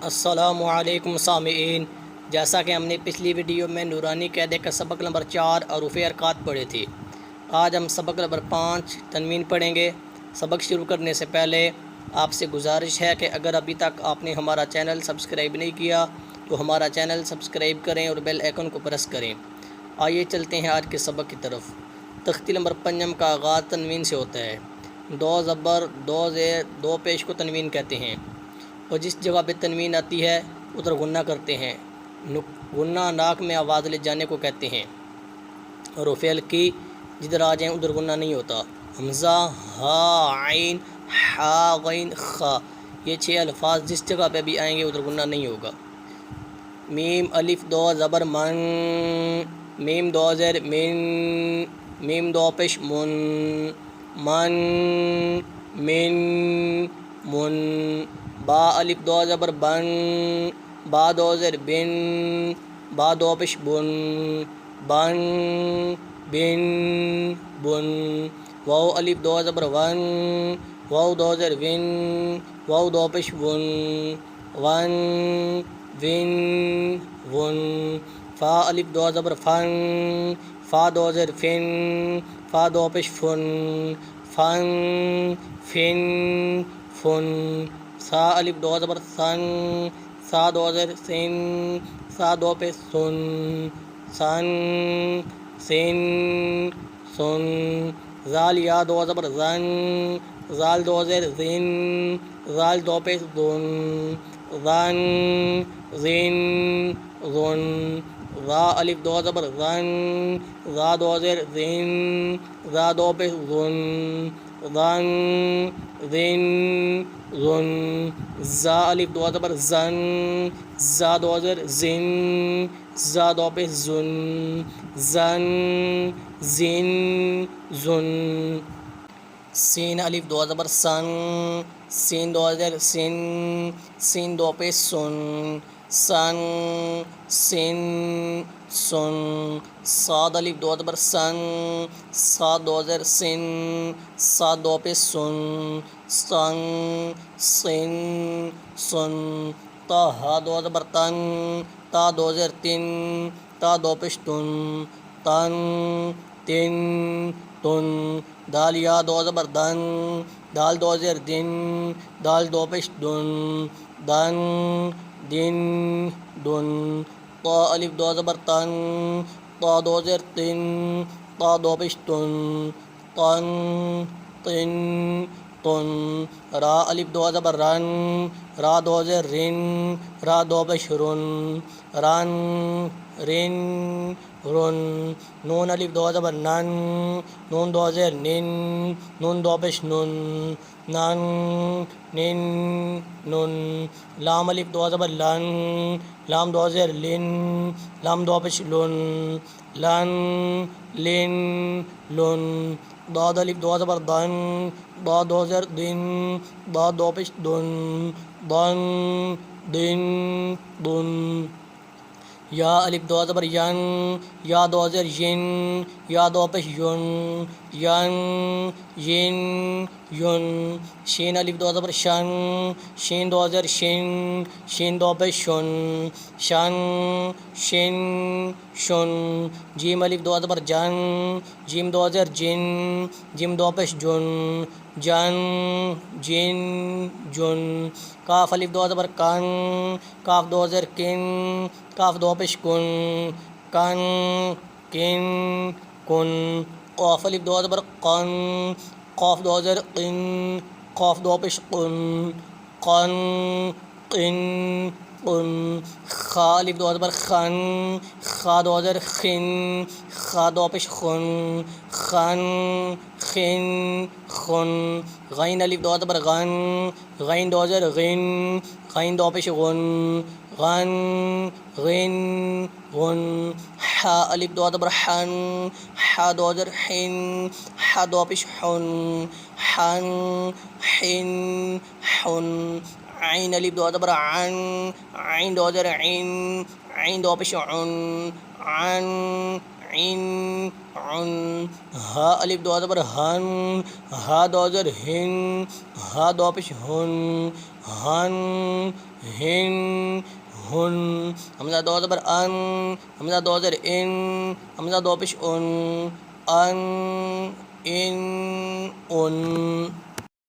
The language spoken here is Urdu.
السلام علیکم سامعین، جیسا کہ ہم نے پچھلی ویڈیو میں نورانی قاعدے کا سبق نمبر 4 حروف حرکات پڑھے تھے۔ آج ہم سبق نمبر 5 تنوین پڑھیں گے۔ سبق شروع کرنے سے پہلے آپ سے گزارش ہے کہ اگر ابھی تک آپ نے ہمارا چینل سبسکرائب نہیں کیا تو ہمارا چینل سبسکرائب کریں اور بیل آئیکن کو پریس کریں۔ آئیے چلتے ہیں آج کے سبق کی طرف۔ تختی نمبر 5 کا آغاز تنوین سے ہوتا ہے۔ دو زبر، دو زیر، دو پیش کو تنوین کہتے ہیں، اور جس جگہ پہ تنوین آتی ہے ادھر غنہ کرتے ہیں۔ غنہ ناک میں آواز لے جانے کو کہتے ہیں۔ حروف حلقی جدھر آ جائیں ادھر غنہ نہیں ہوتا۔ حمزہ، ہا، عین، حا، غین، خا، یہ 6 الفاظ جس جگہ پہ بھی آئیں گے ادھر غنہ نہیں ہوگا۔ میم، الف، دو زبر من، میم دو زیر من، میم دو پیش من، من، من، من۔ با، الف، دو زبر بن، با دو زیر بن، با دو پیش بن، بن، بن، بن۔ واو، الف، دو زبر ون، واو دو زیر ون، واو دو پیش ون، ون، ون، ون۔ فا، الف، دو زبر فن، فا دو زیر فن، فا دو پیش فن، فن، فن، فن۔ سا، الف، دو زبر سن، سا دو زیر سن، سا دو پیش سن، سن، سن، سن۔ زال، یا دو زبر زن، زال دو زیر زن، زال دو پیش زن، زن، زن، زن۔ را، الف، دو زبر زن، زا دو زیر زن، زا دو پیش زن، زن، زن، زن۔ زا، الف، دو زبر زن، زا دو زیر زن، زا دو پیش زن، زن، زن، زن۔ سین، الف، دو زبر سن، سین دو زیر سن، سین دو پیش سن، سن، سن، سن۔ صاد، الف، دو زبر سن، صاد دو زیر سن، صاد دو پیش سن، سن، سن، سن۔ تا، ہا دو زبر تن، تا دو زیر تن، تا دو پیش تن، تن، تن، تن۔ دال، یا دو زبر دن، دال دو زیر دن، دال دو پیش دن، دن، دن، دن۔ طا، الف، دو زبر تن، طا دو زیر تن، طا دو پیش تن، تن، تن، تن۔ را، الف، دو زبر رن، را دو زیر رن، را دو پیش رن، رن، رن، رن۔ نون، الف، دو زبر نن، نون دو زیر نن، نون دو پیش نن، نن، نن، نن۔ لام، الف، دو زبر لن، لام دو زیر لن، لام دو پیش لن، لن، لن، لن۔ ضاد، الف، دو زبر ضن، ضاد دو زیر دن، ضاد دو پیش دن، ضن، دن، ضن۔ یا، الف، دو زبر ین، یا دو زیر ین، یا دو پیش ین، ین، ین، ین۔ شین، الف، دو زبر شن، شین دو زیر شن، شین دو پیش شن، شن، شن، شن۔ جیم، الف، دو زبر جن، جیم دو زیر جن، جیم دو پیش جن، جن، جن، جن۔ کاف، الف، دو زبر کن، کاف دو زیر کن، کاف دو پیش کن، کن، کن، کن۔ قاف، الف، دو زبر قن، قاف دو زیر قن، قاف دو پیش قن، قن، قن، قن۔ خا، الف، دو زبر خن، خا دو زیر خن، خا دو پیش خن، خن، خن، خن۔ غین، الف، دو زبر غن، غین دو زیر غن، غین دو پیش غن، غن، غن، غن۔ حا، الف، دو زبر حن، حا دو زیر حن، حا دو پیش حن، حن، حن، حن۔ عین، الف، دو زبر عن، عین دو زیر عن، عین دو پیش عن، عن، عن، عن۔ ہا، الف، دو زبر ہن، ہا دو زیر ہن، ہا دو پیش ہن، ہن، ہن، ہن، حمزہ دو زبر ان، حمزہ دو زبر ان، حمزہ دو پیش ان، ان، ان، ان،